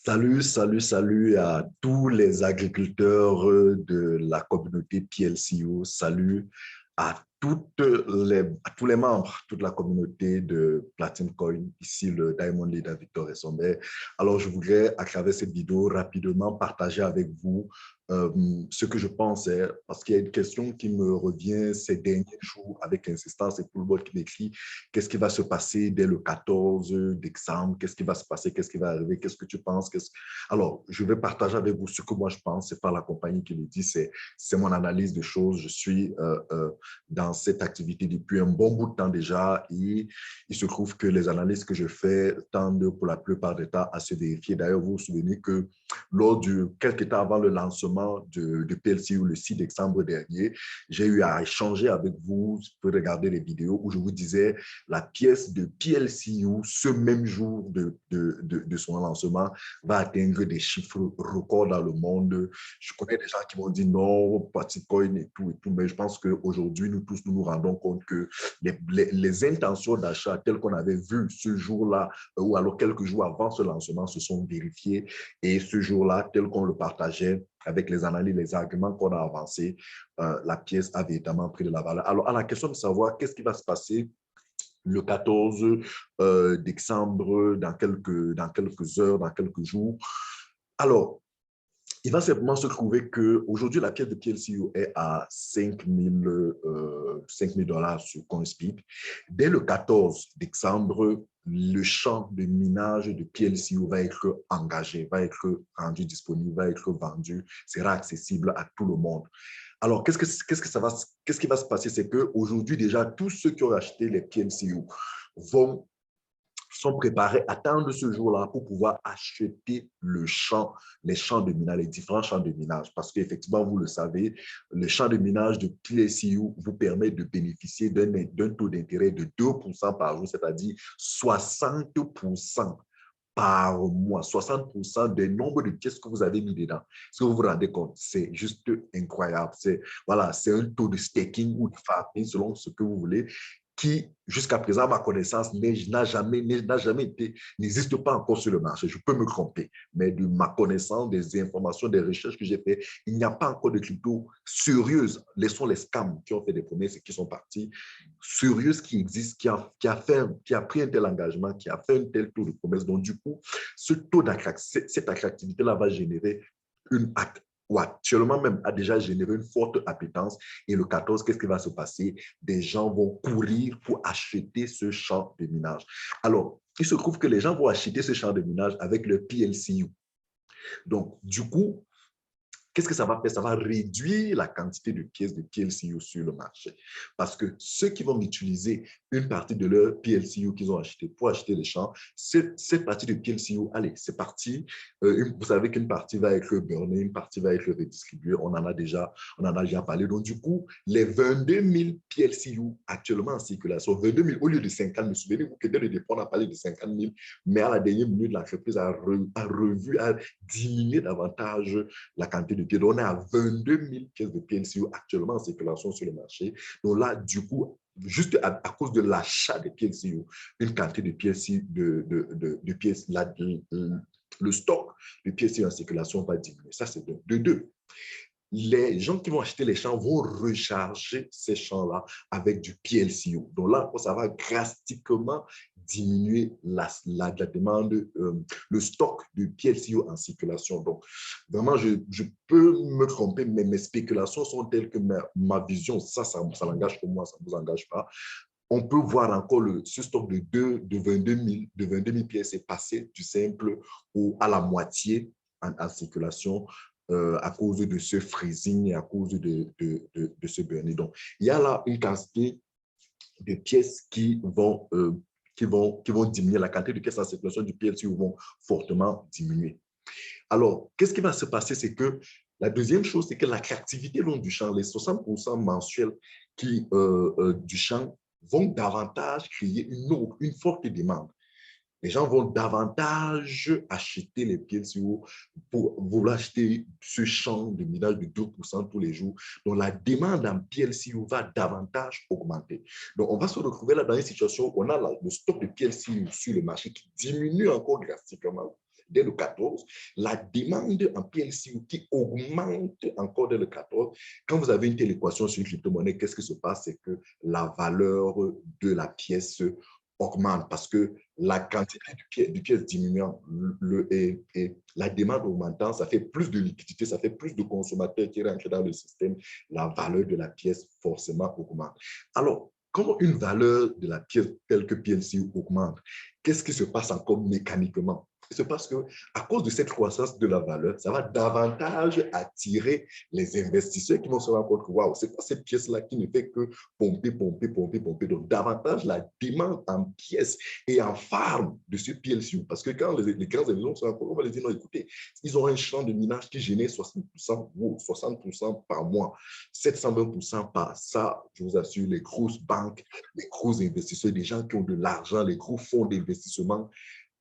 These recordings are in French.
Salut à tous les agriculteurs de la communauté PLCO. Salut à tous les membres, toute la communauté de Platinum Coin, ici le Diamond Leader Victor Essombe. Alors, je voudrais, à travers cette vidéo, rapidement partager avec vous euh, ce que je pense, parce qu'il y a une question qui me revient ces derniers jours avec insistance et tout le monde qui m'écrit qu'est-ce qui va se passer dès le 14 décembre, qu'est-ce qui va se passer, qu'est-ce qui va arriver, qu'est-ce que tu penses. Alors, je vais partager avec vous ce que moi je pense, ce n'est pas la compagnie qui le dit, c'est mon analyse de choses. Je suis dans cette activité depuis un bon bout de temps déjà et il se trouve que les analyses que je fais tendent pour la plupart des temps à se vérifier. D'ailleurs, vous vous souvenez que quelques temps avant le lancement de PLCU le 6 décembre dernier, j'ai eu à échanger avec vous, vous pouvez regarder les vidéos où je vous disais la pièce de PLCU ce même jour de son lancement va atteindre des chiffres records dans le monde. Je connais des gens qui m'ont dit non, Bitcoin et tout, mais je pense qu'aujourd'hui, nous tous, nous nous rendons compte que les intentions d'achat telles qu'on avait vues ce jour-là, ou alors quelques jours avant ce lancement, se sont vérifiées. Et ce jour-là, tel qu'on le partageait, avec les analyses, les arguments qu'on a avancés, la pièce a véritablement pris de la valeur. Alors, à la question de savoir qu'est-ce qui va se passer le 14 décembre, dans quelques heures, dans quelques jours. Alors, il va simplement se trouver qu'aujourd'hui, la pièce de PLCU est à 5 000 dollars sur CoinSpeed. Dès le 14 décembre, le champ de minage de PLCU va être engagé, va être rendu disponible, va être vendu, sera accessible à tout le monde. Alors, qu'est-ce qui va se passer? C'est qu'aujourd'hui, déjà, tous ceux qui ont acheté les PLCU sont préparés à attendre ce jour-là pour pouvoir acheter les champs de minage, les différents champs de minage. Parce qu'effectivement, vous le savez, le champ de minage de PLCU vous permet de bénéficier d'un taux d'intérêt de 2% par jour, c'est-à-dire 60% par mois, 60% des nombres de pièces que vous avez mis dedans. Si vous vous rendez compte, c'est juste incroyable. Voilà, c'est un taux de staking ou de farming, selon ce que vous voulez, qui, jusqu'à présent, à ma connaissance, n'existe pas encore sur le marché. Je peux me tromper, mais de ma connaissance, des informations, des recherches que j'ai faites, il n'y a pas encore de crypto sérieuse. Laissons les scams qui ont fait des promesses et qui sont partis, sérieuse qui existe, qui a pris un tel engagement, qui a fait un tel taux de promesse. Donc, du coup, cette attractivité-là va générer une acte ou actuellement même a déjà généré une forte appétence. Et le 14, qu'est-ce qui va se passer? Des gens vont courir pour acheter ce champ de minage. Alors, il se trouve que les gens vont acheter ce champ de minage avec le PLCU. Donc, du coup, qu'est-ce que ça va faire? Ça va réduire la quantité de pièces de PLCU sur le marché. Parce que ceux qui vont utiliser une partie de leur PLCU qu'ils ont acheté pour acheter les champs, cette partie de PLCU, allez, c'est parti. Vous savez qu'une partie va être burnée, une partie va être redistribuée. On en a déjà parlé. Donc, du coup, les 22 000 PLCU actuellement en circulation, 22 000 au lieu de 50 000, souvenez-vous que dès le départ, on a parlé de 50 000, mais à la dernière minute, l'entreprise a diminué davantage la quantité de pièces. Donc, on est à 22 000 pièces de PLCU actuellement en circulation sur le marché. Donc là, du coup, juste à cause de l'achat des PLCU, une quantité de PLCU, de pièces, le stock de PLCU en circulation va diminuer. Ça, c'est de deux. Les gens qui vont acheter les champs vont recharger ces champs-là avec du PLCU. Donc là, ça va drastiquement diminuer la demande, le stock de PLCU en circulation. Donc, vraiment, je peux me tromper, mais mes spéculations sont telles que ma vision, ça l'engage pour moi, ça ne vous engage pas. On peut voir encore ce stock de 22 000 pièces est passé du simple à la moitié en circulation à cause de ce freezing et à cause de ce burning. Donc, il y a là une quantité de pièces qui vont diminuer. La quantité de pièces en circulation du PLC vont fortement diminuer. Alors, qu'est-ce qui va se passer? C'est que la deuxième chose, c'est que l'attractivité du champ, les 60% mensuels du champ vont davantage créer une forte demande. Les gens vont davantage acheter les PLCU pour vouloir acheter ce champ de minage de 2% tous les jours. Donc, la demande en PLCU va davantage augmenter. Donc, on va se retrouver là dans une situation où on a le stock de PLCU sur le marché qui diminue encore drastiquement. dès le 14, la demande en PLCU qui augmente encore dès le 14. Quand vous avez une telle équation sur une crypto-monnaie, qu'est-ce qui se passe? C'est que la valeur de la pièce augmente parce que la quantité du pièce diminuant et la demande augmentant, ça fait plus de liquidité, ça fait plus de consommateurs qui rentrent dans le système. La valeur de la pièce forcément augmente. Alors, quand une valeur de la pièce telle que PLC augmente, qu'est-ce qui se passe encore mécaniquement? C'est parce que à cause de cette croissance de la valeur, ça va davantage attirer les investisseurs qui vont se rendre compte que waouh, c'est pas cette pièce-là qui ne fait que pomper, pomper, pomper, pomper. Donc, davantage la demande en pièces et en farm de ce PLC. Parce que quand les grands éléments se rendent compte, on va les dire non, écoutez, ils ont un champ de minage qui génère 60%, wow, 60% par mois, 720% par ça, je vous assure, les grosses banques, les gros investisseurs, les gens qui ont de l'argent, les gros fonds d'investissement,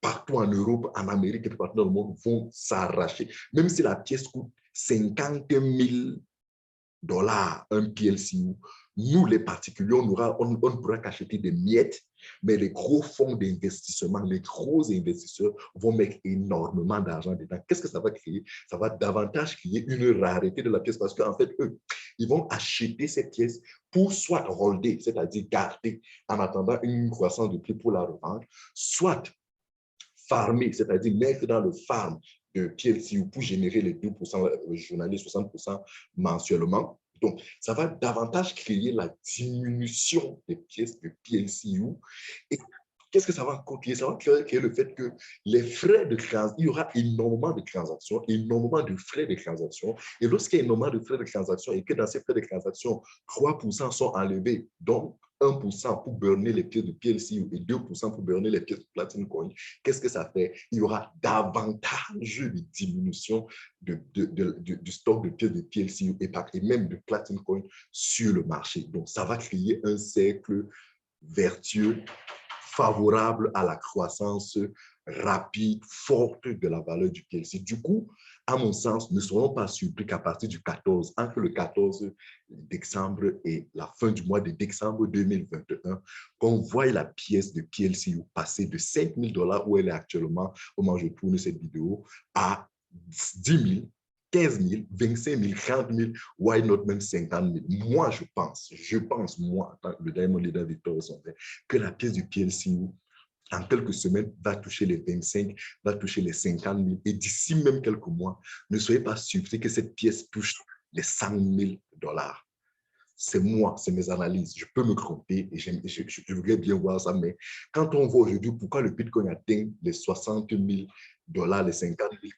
partout en Europe, en Amérique et partout dans le monde vont s'arracher. Même si la pièce coûte 50 000 dollars, un PLCU, nous, les particuliers, on ne pourra qu'acheter des miettes, mais les gros fonds d'investissement, les gros investisseurs vont mettre énormément d'argent dedans. Qu'est-ce que ça va créer? Ça va davantage créer une rareté de la pièce parce qu'en fait, eux, ils vont acheter ces pièces pour soit holder, c'est-à-dire garder en attendant une croissance de prix pour la revendre, soit farmer, c'est-à-dire mettre dans le farm de PLCU pour générer les 2% journaliers, 60% mensuellement. Donc, ça va davantage créer la diminution des pièces de PLCU. Et qu'est-ce que ça va créer? Ça va créer le fait que les frais de transaction, il y aura énormément de transactions, énormément de frais de transaction. Et lorsqu'il y a énormément de frais de transaction et que dans ces frais de transaction, 3% sont enlevés, donc 1% pour burner les pièces de PLC et 2% pour burner les pièces de Platinum Coin, qu'est-ce que ça fait? Il y aura davantage de diminution du stock de pièces de PLC et même de Platinum Coin sur le marché. Donc, ça va créer un cercle vertueux favorable à la croissance rapide, forte de la valeur du PLC. Du coup, à mon sens, ne serons pas surpris qu'à partir du 14, entre le 14 décembre et la fin du mois de décembre 2021, qu'on voit la pièce de PLC passer de 5 000 dollars où elle est actuellement, au moment où je tourne cette vidéo, à 10 000, 15 000, 25 000, 30 000, why not même 50 000. Moi, je pense, moi, le Diamond Leader Victor Sommet, que la pièce du PLCU, en quelques semaines, va toucher les 25, va toucher les 50 000. Et d'ici même quelques mois, ne soyez pas surpris que cette pièce touche les 100 000 dollars. C'est moi, c'est mes analyses. Je peux me tromper et je voudrais bien voir ça. Mais quand on voit aujourd'hui pourquoi le Bitcoin atteint les 60 000 dollars, les 50 000,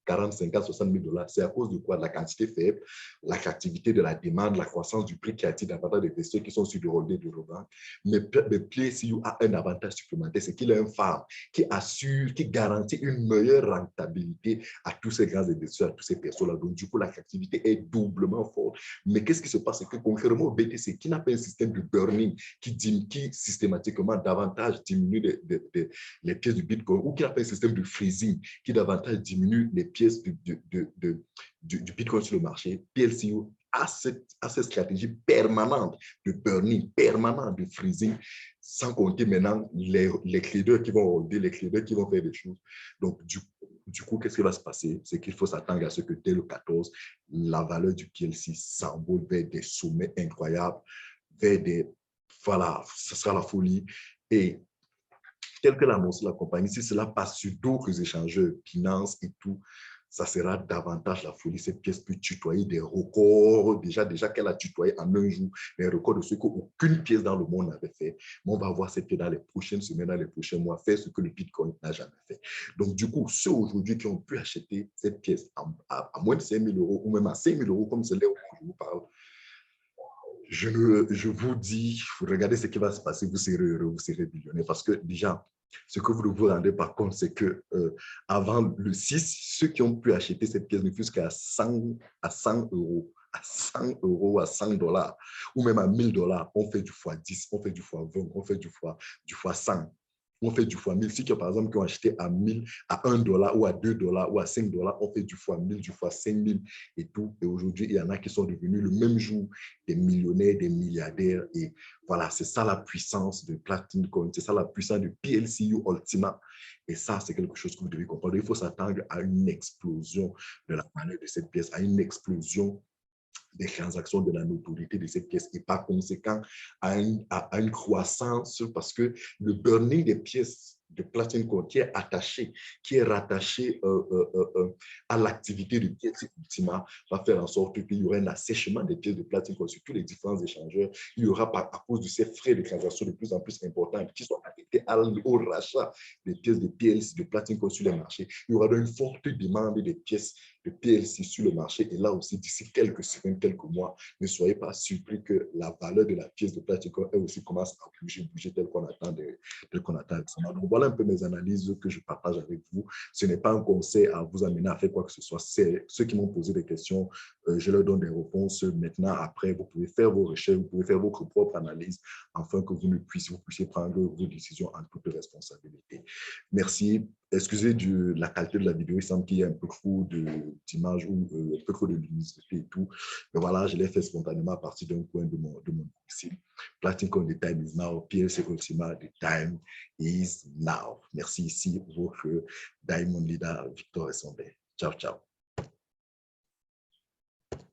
40, 50, 60 000 dollars, c'est à cause de quoi? De la quantité faible, l'attractivité de la demande, la croissance du prix qui attire davantage d'investisseurs qui sont sur le relevé de revente. Mais PlayCU a un avantage supplémentaire, c'est qu'il a un farm qui assure, qui garantit une meilleure rentabilité à tous ces grands investisseurs, à tous ces personnes-là. Donc, du coup, l'attractivité est doublement forte. Mais qu'est-ce qui se passe? C'est que contrairement au BTC, qui n'a pas un système de burning qui systématiquement davantage diminue les pièces du Bitcoin ou qui n'a pas un système de freezing qui davantage diminue les pièces du Bitcoin sur le marché, PLCU a cette stratégie permanente de burning, permanente de freezing, sans compter maintenant les traders qui vont holder, les traders qui vont faire des choses. Donc, du coup, qu'est-ce qui va se passer? C'est qu'il faut s'attendre à ce que dès le 14, la valeur du PLC s'envole vers des sommets incroyables, vers des... Voilà, ce sera la folie. Et tel que l'a annoncé la compagnie, si cela passe sur d'autres échangeurs, Binance et tout, ça sera davantage la folie. Cette pièce peut tutoyer des records, déjà qu'elle a tutoyé en un jour, les records de ce qu'aucune pièce dans le monde n'avait fait. Mais on va voir cette pièce dans les prochaines semaines, dans les prochains mois, faire ce que le Bitcoin n'a jamais fait. Donc, du coup, ceux aujourd'hui qui ont pu acheter cette pièce à moins de 5 000 euros ou même à 5 000 euros, comme c'est là où je vous parle, je vous dis, regardez ce qui va se passer, vous serez heureux, vous serez billionnaire. Parce que déjà, ce que vous ne vous rendez pas compte, c'est que avant le 6, ceux qui ont pu acheter cette pièce ne fût qu'à 100 euros, à 100 euros, à 100 dollars, ou même à 1000 dollars, on fait du x10, on fait du x20, on fait du x100. on fait du fois 1000. Si tu as par exemple qui ont acheté à 1000, à 1 dollar ou à 2 dollars ou à 5 dollars, on fait du fois 1000, du fois 5000 et tout. Et aujourd'hui, il y en a qui sont devenus le même jour des millionnaires, des milliardaires. Et voilà, c'est ça la puissance de Platinum Coin, c'est ça la puissance de PLCU Ultima. Et ça, c'est quelque chose que vous devez comprendre. Il faut s'attendre à une explosion de la valeur de cette pièce, à une explosion des transactions, de la notoriété de cette pièce et par conséquent à une croissance parce que le burning des pièces de platine qui est attaché, qui est rattaché à l'activité de pièces Ultima va faire en sorte qu'il y aura un assèchement des pièces de platine sur tous les différents échangeurs. Il y aura à cause de ces frais de transaction de plus en plus importants qui sont affectés au rachat des pièces de PLC, de platine sur les marchés. Il y aura une forte demande des pièces de PLC sur le marché. Et là aussi, d'ici quelques semaines, quelques mois, ne soyez pas surpris que la valeur de la pièce de platine, elle aussi commence à bouger tel qu'on attend. Donc, voilà un peu mes analyses que je partage avec vous. Ce n'est pas un conseil à vous amener à faire quoi que ce soit. C'est ceux qui m'ont posé des questions, je leur donne des réponses. Maintenant, après, vous pouvez faire vos recherches, vous pouvez faire votre propre analyse afin que vous puissiez prendre vos décisions en toute responsabilité. Merci. Excusez la qualité de la vidéo, il semble qu'il y ait un peu trop d'images ou un peu trop de luminosité et tout. Mais voilà, je l'ai fait spontanément à partir d'un coin de mon ici. Platinum, the time is now. PLC Ultima, the time is now. Merci ici, votre Diamond Leader Victor Essambé. Ciao, ciao.